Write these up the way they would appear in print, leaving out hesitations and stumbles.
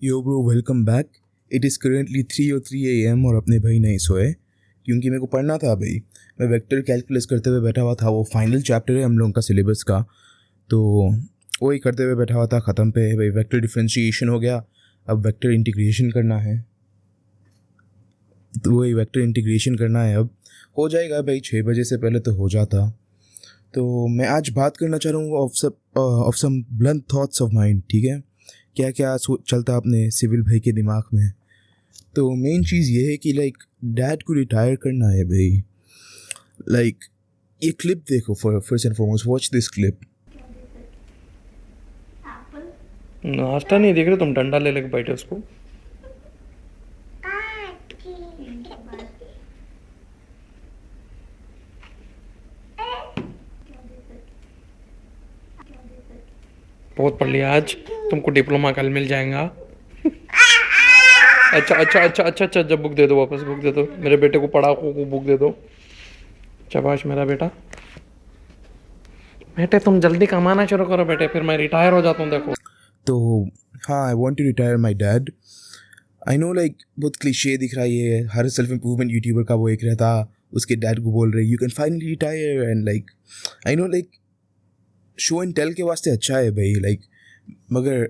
Yo bro welcome back. It is currently 3:03 AM और अपने भाई नहीं सोए क्योंकि मेरे को पढ़ना था भाई। मैं वेक्टर कैलकुलस करते हुए बैठा हुआ था, वो फाइनल चैप्टर है हम लोगों का सिलेबस का, तो वही करते हुए बैठा हुआ था। ख़त्म पे भाई वेक्टर डिफरेंशिएशन हो गया, अब वेक्टर इंटीग्रेशन करना है। तो वही वेक्टर इंटीग्रेशन करना है, अब हो जाएगा भाई 6 बजे से पहले तो हो जाता। तो मैं आज बात करना चाह रहा हूँ of some blunt thoughts of mind. ठीक है, क्या क्या चलता अपने सिविल भाई के दिमाग में। तो मेन चीज़ ये है कि लाइक डैड को रिटायर करना है भाई। लाइक ये क्लिप देखो, first and foremost watch this clip. नाश्ता नहीं देख रहे तुम, डंडा ले लेके बैठे उसको। बहुत पढ़ लिया आज, तुमको डिप्लोमा कल मिल जाएगा। अच्छा अच्छा अच्छा अच्छा अच्छा, जब बुक दे दो, वापस बुक दे दो मेरे बेटे को, पढ़ाकू को बुक दे दो। शाबाश मेरा बेटा। बेटे तुम जल्दी कमाना शुरू करो बेटे, फिर मैं रिटायर हो जाता हूँ। देखो तो हाँ, I want to retire my dad. I know like बहुत क्लीशे दिख रहा है ये, हर सेल्फ इम्प्रूवमेंट यूट्यूबर का वो एक रहता, उसके डैड को बोल रहे you can finally retire and like I know like show and tell के वास्ते अच्छा है भाई, लाइक मगर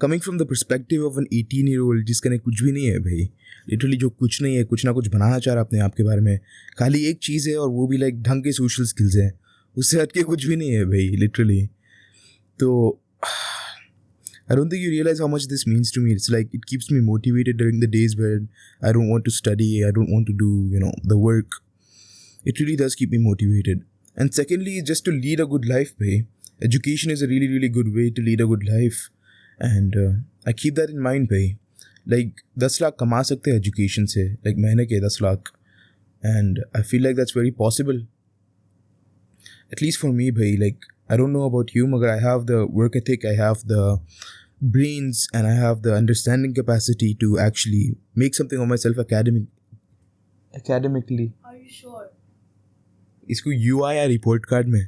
coming from the perspective of an 18-year-old जिसका नहीं कुछ भी नहीं है भाई, लिटरली जो कुछ नहीं है, कुछ ना कुछ बनाना चाह रहा अपने आप के बारे में, खाली एक चीज़ है और वो भी लाइक ढंग के सोशल स्किल्स हैं, उससे हट के कुछ भी नहीं है भाई लिटरली। तो I don't think you realize how much this means to me. It's like it keeps me motivated during the days where I don't want to study, I don't want to do, the work. It really does keep me motivated. And secondly, just to lead a good life, bhai. Education is a really, really good way to lead a good life. And I keep that in mind, bhai. Like 10 lakh कमा सकते हैं education से, like महीने के 10 lakh. And I feel like that's very possible. At least for me, bhai. Like, I don't know about you, magar I have the work ethic, I have the brains, and I have the understanding capacity to actually make something of myself academically. Are you sure? इसको you आया report card में।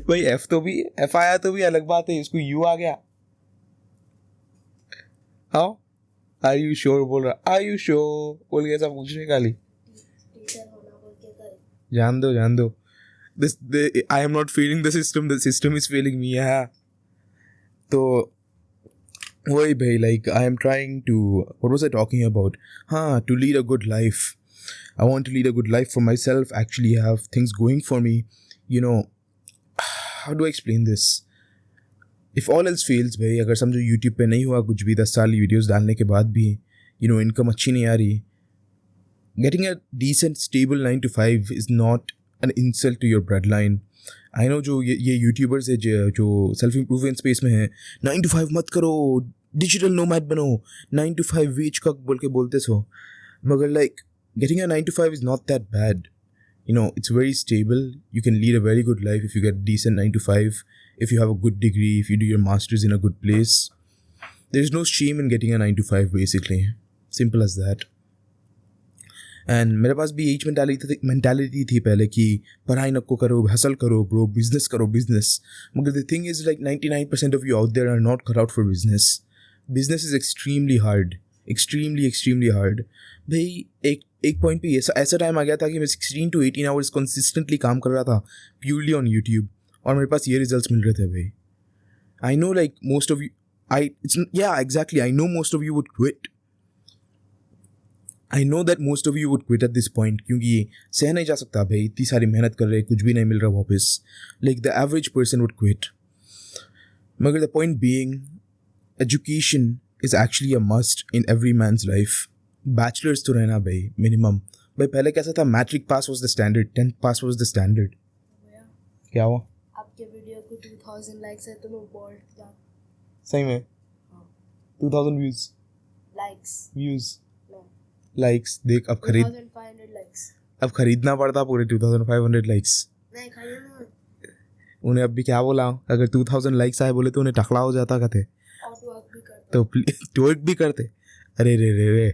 भाई F आया तो भी अलग बात है, इसको यू आ गया। हाउ आर यू श्योर बोल रहा, आर यू श्योर बोल के ऐसा पूछने का ली। जान दो this I am not feeling the system is feeling me। yeah, तो वही भाई, like I am trying to, what was I talking about, हाँ, to lead a good life. I want to lead a good life for myself, actually have things going for me, how do I explain this? If all else fails भाई, अगर समझो YouTube पे नहीं हुआ कुछ भी, 10 साल वीडियोस डालने के बाद भी इनकम अच्छी नहीं आ रही, getting a decent stable 9 to 5 is not an insult to your bloodline. I know जो ये यूट्यूबर्स है जो सेल्फ इम्प्रूवमेंट स्पेस में है, 9 to 5 मत करो, डिजिटल नोमैड बनो, 9 to 5 वेज का बोल के बोलते सो, मगर like getting a 9 to 5 is not that bad. It's very stable. You can lead a very good life if you get decent 9 to 5, if you have a good degree, if you do your masters in a good place. There is no shame in getting a 9 to 5 basically. Simple as that. And मेरे पास भी यही mentality थी पहले कि पढ़ाई नको करो, hustle करो ब्रो, बिजनेस करो बिजनेस। मगर the thing is like 99% of you out there are not cut out for business. Business is extremely hard भाई। एक पॉइंट पे ऐसा टाइम आ गया था कि मैं 16 to 18 आवर्स कंसिस्टेंटली काम कर रहा था प्योरली ऑन यूट्यूब, और मेरे पास ये रिजल्ट्स मिल रहे थे भाई। आई know like most of you I know most of you would quit. I know that most of you would quit at this point क्योंकि सह नहीं जा सकता भाई, इतनी सारी मेहनत कर रहे, कुछ भी नहीं मिल रहा वापस। Like the average person would quit. मगर the point being, education is actually a must in every man's life. Bachelors तो रहना भाई minimum। भाई पहले कैसा था, matric pass was the standard, 10th pass was the standard। क्या हुआ? आपके वीडियो को 2000 लाइक्स है तो मैं बोल्ड जा। सही में 2000 व्यूज लाइक्स देख, अब 2500 लाइक्स। अब खरीदना पड़ता पूरे 2500 लाइक्स। नहीं खरीदना। उन्हें अब भी क्या बोला, अगर 2000 लाइक्स आए बोले तो उन्हें टकला हो जाता कहते, तो ट्वर्क भी करते। अरे रे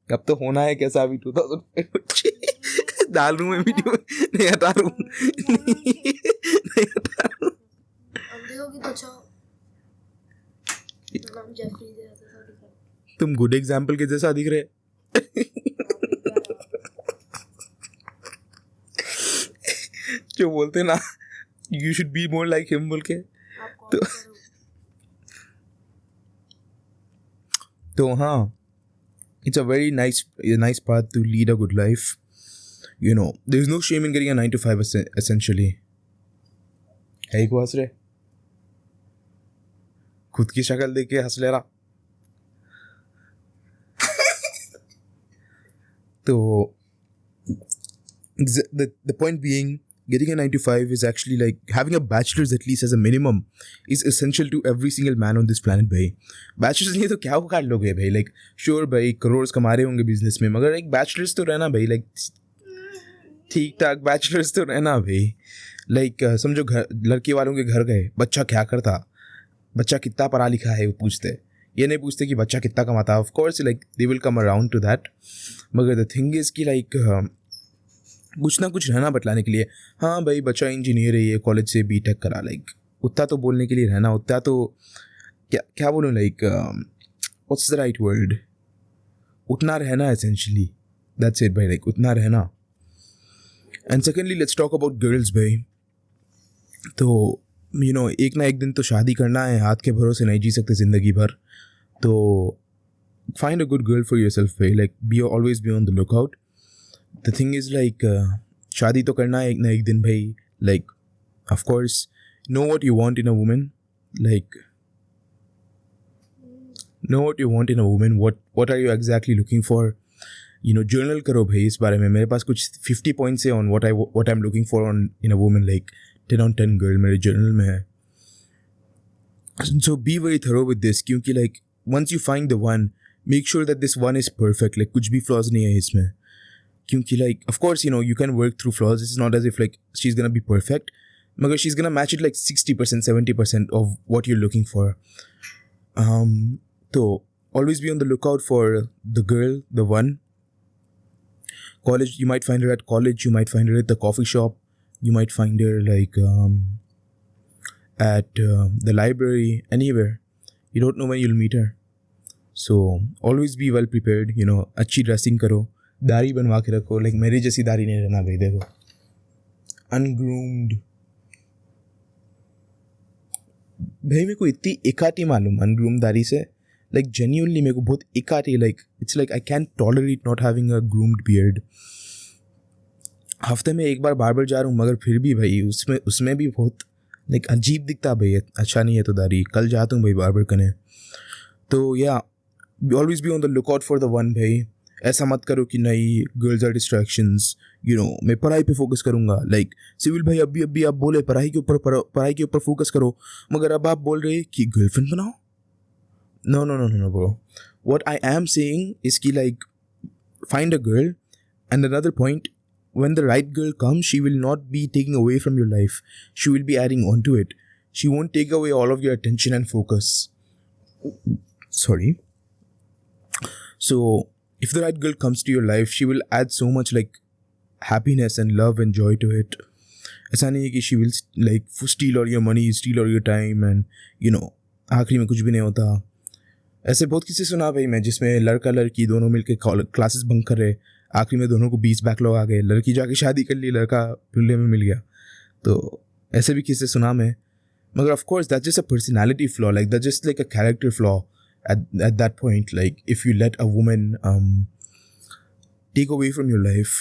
अब तो होना है कैसा, अभी 2000 डाल रूँ मैं वीडियो, नहीं हटा रूँ, नहीं हटा रूँ। तुम गुड एग्जाम्पल के जैसा दिख रहे जो बोलते ना you should be more like him बोल के. आप कॉल करो. तो हाँ, it's a very nice path to lead a good life. You know, there's no shame in getting a 9 to 5 essentially. है को हंस रहे, खुद की शक्ल देख के हंस ले रहा. तो the point being, getting a 9 to 5 is actually like having a bachelor's at least as a minimum is essential to every single man on this planet भाई. Bachelor's नहीं तो क्या उखाड़ लोगे भाई. like sure भाई करोड़ कमा रहे होंगे बिजनेस में, मगर एक bachelor's तो रहना भाई. like ठीक ठाक bachelor's तो रहना भाई. like समझो घर लड़की वालों के घर गए, बच्चा क्या करता, बच्चा कितना पढ़ा लिखा है वो पूछते, ये नहीं पूछते कि बच्चा कितना कमाता. Of course like they will come around two that, मगर द थिंग इज़ कि लाइक कुछ ना कुछ रहना बतलाने के लिए. हाँ भाई बच्चा इंजीनियर है, ये कॉलेज से बीटेक करा, लाइक उतना तो बोलने के लिए रहना, उतना तो क्या बोलूँ, like what's the right word, उतना रहना एसेंशियली. दैट्स इट भाई, लाइक उतना रहना. And secondly let's talk about girls भाई. तो यू नो एक ना एक दिन तो शादी करना है, हाथ के भरोसे नहीं जी सकते ज़िंदगी भर. तो find a good girl for yourself भाई. Like be always be on the look out. The thing is like शादी तो करना है एक ना एक दिन भाई. Like of course know what you want in a woman, like know what you want in a woman, what are you exactly looking for. You know journal करो भाई इस बारे में. मेरे पास कुछ 50 पॉइंट्स है on what I am looking for on in a woman. Like 10 on 10 girl मेरे journal में है. So be very thorough with this, क्योंकि like once you find the one, make sure that this one is perfect. Like कुछ भी flaws नहीं है इसमें, क्योंकि like of course you know you can work through flaws. It's not as if like she is gonna be perfect, मगर she is gonna match it like 60% 70% of what you're looking for. तो always be on the look out for the girl, the one. College, you might find her at college, you might find her at the coffee shop, you might find her like at the library, anywhere. You don't know when you'll meet her. So always be well prepared, you know. अच्छी dressing करो, दाढ़ी बनवा के रखो. like मेरी जैसी दाढ़ी नहीं रहना भाई. देखो ungroomed भाई, मेरे को इतनी इकाटी मालूम ungroomed दाढ़ी से. like genuinely मेरे को बहुत इकाटी, like it's like I can't tolerate not having a groomed beard. हफ्ते में एक बार बार्बर जा रहा हूँ, मगर फिर भी भाई उसमें भी बहुत like अजीब दिखता भाई. अच्छा नहीं है तो दाढ़ी. कल जाता हूँ भाई बार्बर करने. तो या always be on the look out for the one भाई. ऐसा मत करो कि नहीं girls are distractions, you know मैं पढ़ाई पे फोकस करूँगा. लाइक सिविल भाई अभी आप बोले पढ़ाई के ऊपर फोकस करो, मगर अब आप बोल रहे कि गर्लफ्रेंड बनाओ. No, bro. What I am saying is कि like find a girl, and another point, when the right girl comes, she will not be taking away from your life. She will be adding on to it. She won't take away all of your attention and focus. Sorry. So if the right girl comes to your life, she will add so much like happiness and love and joy to it. ऐसा नहीं है कि she will like steal all your money, steal all your time, and you know आखिरी में कुछ भी नहीं होता. ऐसे बहुत किस्से सुना भाई मैं, जिसमें लड़का लड़की दोनों मिलके क्लासेस बंक कर रहे, आखिरी में दोनों को 20 बैकलॉग आ गए, लड़की जाके शादी कर ली, लड़का पिल्ले में मिल गया. तो ऐसे भी किस्से सुना मैं. मगर of course that's just a personality flaw, like that's just like a character flaw at that point. Like if you let a woman take away from your life,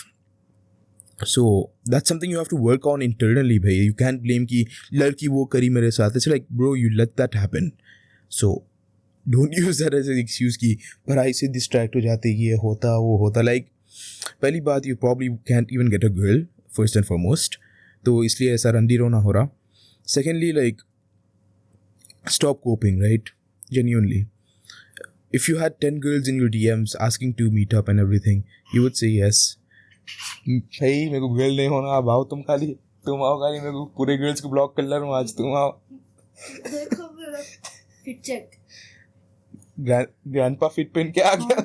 so that's something you have to work on internally bhai. You can't blame ki ladki wo kari mere sath. It's like bro, you let that happen. So don't use that as an excuse ki पढ़ाई से distract हो जाते, ये होता वो होता. like पहली बात, you probably can't even get a girl first and foremost, तो इसलिए ऐसा रंडी रोना हो रहा. Secondly, like stop coping, right? Genuinely, if you had 10 girls in your DMs asking to meet up and everything, you would say yes. भाई मेरे को गर्ल नहीं होना, अब आओ तुम आओ खाली, मेरे को पूरे गर्ल्स को ब्लॉक कर ला रहा हूँ आज, तुम आओ. देखो मेरा फिट चेक. ग्रैंडपा फिट पहन के आ गया.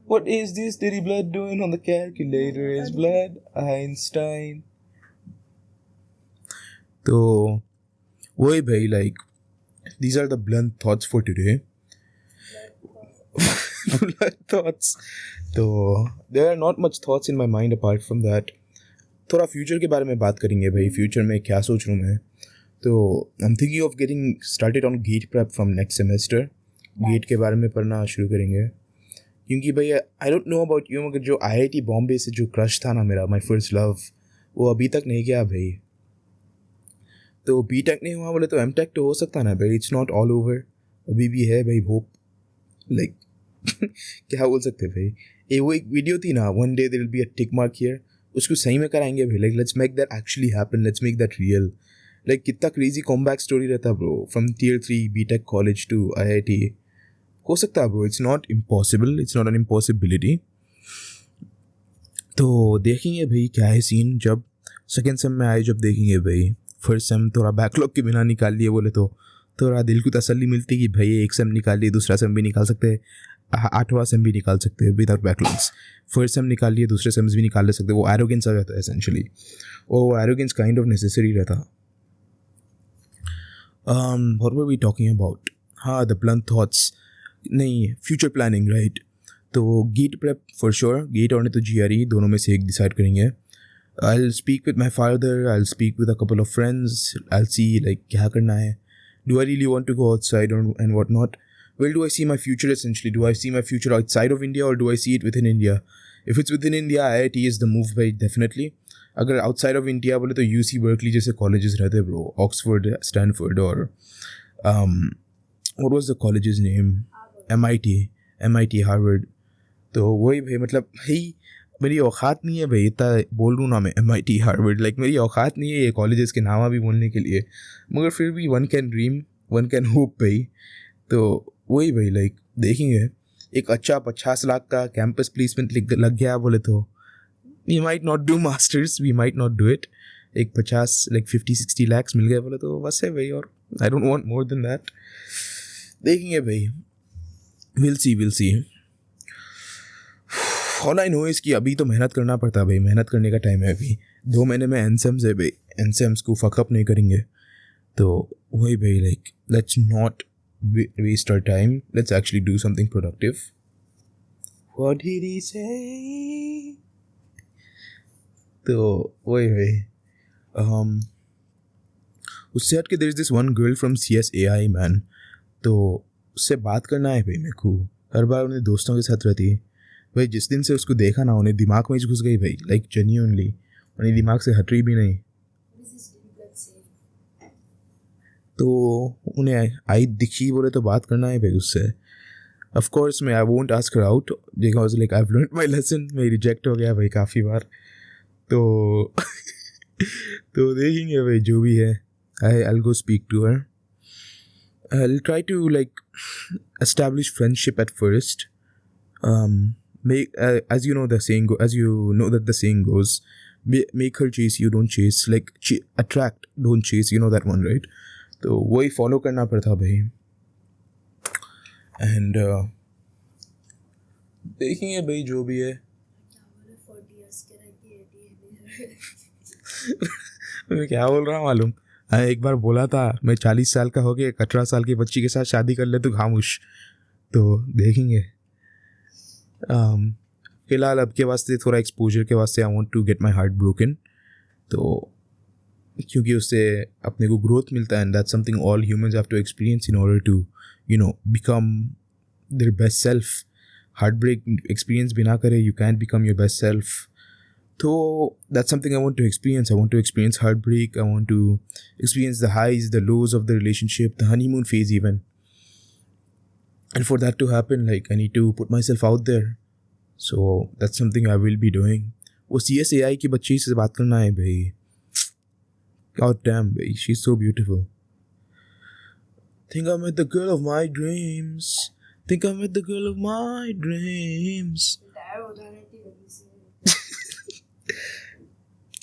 What is this dirty blood doing on the calculator? Is blood Einstein? तो वही भाई like these are the blunt thoughts for today. Blunt thoughts. तो there are not much thoughts in my mind apart from that. थोड़ा future के बारे में बात करेंगे भाई, फ्यूचर में क्या सोच रहा हूँ मैं. तो I am thinking of getting started on GATE prep from next semester. GATE के बारे में पढ़ना शुरू करेंगे क्योंकि भाई I don't know about you, मगर जो IIT बॉम्बे से जो क्रश था ना मेरा, माय फर्स्ट लव, वो अभी तक नहीं गया भाई. तो BTech नहीं हुआ बोले तो MTech तो हो सकता ना भाई. इट्स नॉट ऑल ओवर, अभी भी है भाई होप. लाइक क्या बोल सकते भाई. वो एक वीडियो थी ना, one day there will be a tick mark here, उसको सही में कराएंगे भाई. Like let's make that actually happen, let's make that real. Like कितना क्रेजी कॉमबैक स्टोरी रहता bro, from Tier 3 BTech college to IIT. हो सकता है bro, it's not impossible, it's not an impossibility. तो देखेंगे भाई क्या है सीन. जब सेकेंड सेम में आए जब देखेंगे भाई. फर्स्ट सेम थोड़ा बैकलॉग के बिना निकाल लिए बोले तो थोड़ा दिल को तसल्ली मिलती कि भाई एक सेम निकाल लिए, दूसरा सेम भी निकाल सकते हैं, 8वां सेम भी निकाल सकते हैं विदाउट बैकलॉग्स. फर्स्ट सेम निकाल लिए, दूसरे सेम्स भी निकाल ले सकते हैं. वो एरोगेंस आ जाता है एसेंशली, वो एरोगेंस काइंड ऑफ नेसेसरी रहता. What were we talking about. हाँ, द ब्लंट थॉट्स नहीं, फ्यूचर प्लानिंग राइट. तो GATE prep for sure, GATE और नहीं तो GRE, दोनों में से एक डिसाइड करेंगे. I'll speak with my father, I'll speak with a couple of friends, I'll see like क्या करना है. Do I really want to go outside and what not? Where do I see my future essentially? Do I see my future outside of India or do I see it within India? If it's within India, IIT is the move by definitely. अगर outside of India बोले तो UC Berkeley जैसे colleges रहते हैं bro, Oxford, Stanford और what was the college's name? MIT, Harvard. तो वही भाई, मतलब भाई मेरी औकात नहीं है भाई इतना बोल लूँ ना मैं MIT हार्वर्ड. लाइक मेरी औकात नहीं है ये कॉलेजेस के नाम भी बोलने के लिए, मगर फिर भी one can dream, one can hope भाई. तो वही भाई लाइक देखेंगे. एक अच्छा 50 लाख का कैंपस प्लेसमेंट लग गया बोले तो we might not do masters, we might not do it. एक 50 लाइक 50-60 lakhs मिल गए बोले तो बस है भाई. और I don't want more than that. देखेंगे भाई, will see. All I know is कि अभी तो मेहनत करना पड़ता है भाई, मेहनत करने का टाइम है अभी. 2 महीने में एनसेम्स है भाई, एनसेम्स को फकअप नहीं करेंगे. तो वही भाई like let's not waste our time, let's actually do something productive. What did he say. तो वही भाई उससे हट के there is this one girl from CSAI man. तो उससे बात करना है भाई मेरे को. हर बार उन्हें दोस्तों के साथ रहती है भाई. जिस दिन से उसको देखा ना, उन्हें दिमाग में घुस गई भाई. लाइक जेन्युइनली उन्हें दिमाग से हट रही भी नहीं. तो उन्हें आई दिखी बोले तो बात करना है भाई उससे. ऑफ कोर्स मैं I won't ask her out because like I have learned my lesson. मैं रिजेक्ट हो गया भाई काफ़ी बार. तो तो देखेंगे भाई जो भी है. I will go speak to her. I will try to like establish friendship at first. As you know that the saying goes, make her chase you, don't chase. Like attract, don't chase. You know that one, right? तो वही follow करना पड़ता भाई. And देखेंगे भाई जो भी है. मैं क्या बोल रहा हूँ मालूम. एक बार बोला था मैं 40 साल का हो गया, 18 साल की बच्ची के साथ शादी कर ले तो खामोश. तो देखेंगे. फिलहाल अब के वास्ते थोड़ा एक्सपोजर के वास्ते I want to get my heart broken. तो क्योंकि उससे अपने को ग्रोथ मिलता है and that's something all humans have to experience in order to become their best self. Heart break experience बिना करे you can't become your best self. तो that's something I want to experience. I want to experience heart break. I want to experience the highs, the lows of the relationship, the honeymoon phase even. And for that to happen, like I need to put myself out there. So that's something I will be doing. वो CSAI की बच्ची से बात करना है भाई. God damn भाई, she's so beautiful. Think I met the girl of my dreams. Think I met the girl of my dreams.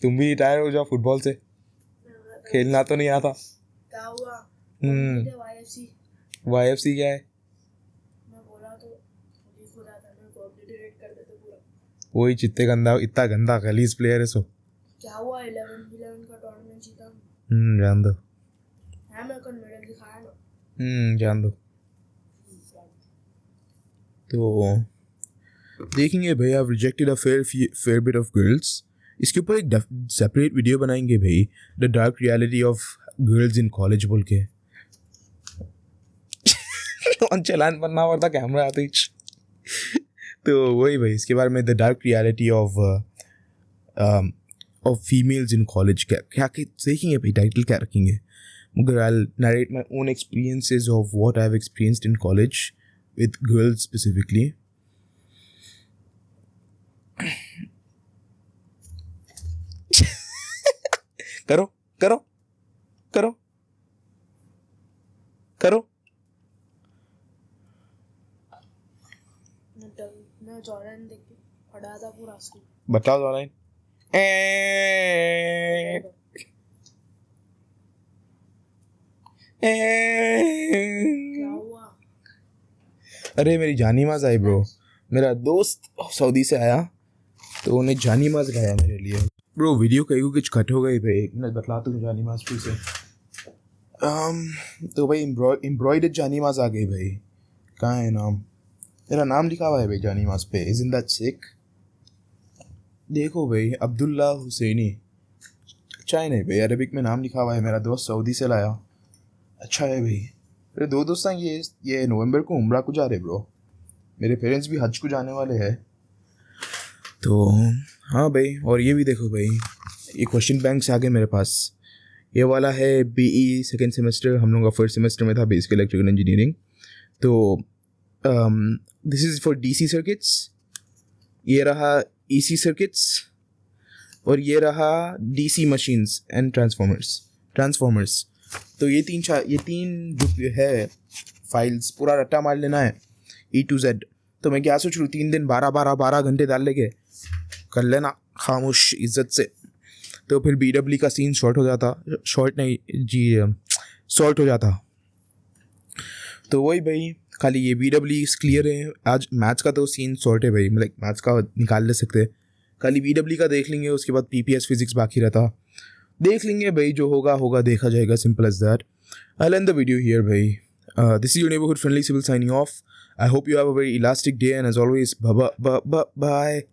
तुम भी रिटायर हो जाओ फुटबॉल से. खेलना तो नहीं आता. क्या हुआ? YFC क्या है? वही चित्ते गंदा, इतना गंदा गलीज प्लेयर है. सो क्या हुआ? 11 का टूर्नामेंट जीता. जान दो. मेरे को मेडल दिखाया ना। जान दो। तो देखेंगे भाई, आई rejected a fair bit of girls. इसके ऊपर एक सेपरेट वीडियो बनाएंगे भाई, the dark reality of girls in college बोल के। चलान बनना पड़ता कैमरा आते ही। तो वही भाई, इसके बारे में the dark reality of females in college क्या देखेंगे भाई, टाइटल क्या रखेंगे, मगर I narrate my own experiences of what I have experienced in college with girls specifically. करो करो करो करो। मैं जॉर्डन देख के पढ़ा था पूरा स्कूल। बताओ ऑनलाइन। क्या हुआ? अरे मेरी जानी माज आई ब्रो, मेरा दोस्त सऊदी से आया तो उन्हें जानी माज लाया मेरे लिए। ब्रो वीडियो कहीं कुछ कट हो गई भाई, एक मिनट बतला दूँ जानी माज फिर से। तो भाई एम्ब्रॉयडर्ड जानी माज आ गई भाई। कहाँ है नाम? मेरा नाम लिखा हुआ है भाई जानी माज पे। इज़न्ट दैट सिक? देखो भाई, अब्दुल्ला हुसैनी। अच्छा है नहीं भाई, अरबिक में नाम लिखा हुआ है, मेरा दोस्त सऊदी से लाया। अच्छा है भाई। मेरे दो दोस्त हैं, ये नवंबर को उम्रा को जा रहे ब्रो। मेरे पेरेंट्स भी हज को जाने वाले हैं। तो हाँ भाई, और ये भी देखो भाई, ये क्वेश्चन बैंक से आ गए मेरे पास। ये वाला है BE सेकेंड सेमेस्टर, हम लोग का फर्स्ट सेमेस्टर में था बेसिक इलेक्ट्रिकल इंजीनियरिंग। तो this is for DC circuits, ये रहा EC सर्किट्स, और ये रहा DC मशीन्स एंड ट्रांसफॉर्मर्स। तो ये तीन जो है फाइल्स पूरा रट्टा मार लेना है E to Z। तो मैं क्या सोच रहा हूँ, 3 दिन 12 घंटे डाल लेके कर लेना खामोश इज्जत से। तो फिर BW का सीन शॉर्ट हो जाता, शॉर्ट हो जाता। तो वही भाई, खाली ये BW क्लियर है। आज मैथ्स का तो सीन शॉर्ट है भाई, मतलब मैथ्स का निकाल ले सकते, खाली BW का देख लेंगे। उसके बाद PPS फिजिक्स बाकी रहता, देख लेंगे भाई, जो होगा देखा जाएगा। Simple as that. I'll end the video here भाई। This is your neighborhood friendly civil signing off. I hope you have a very elastic day, and as always, bye.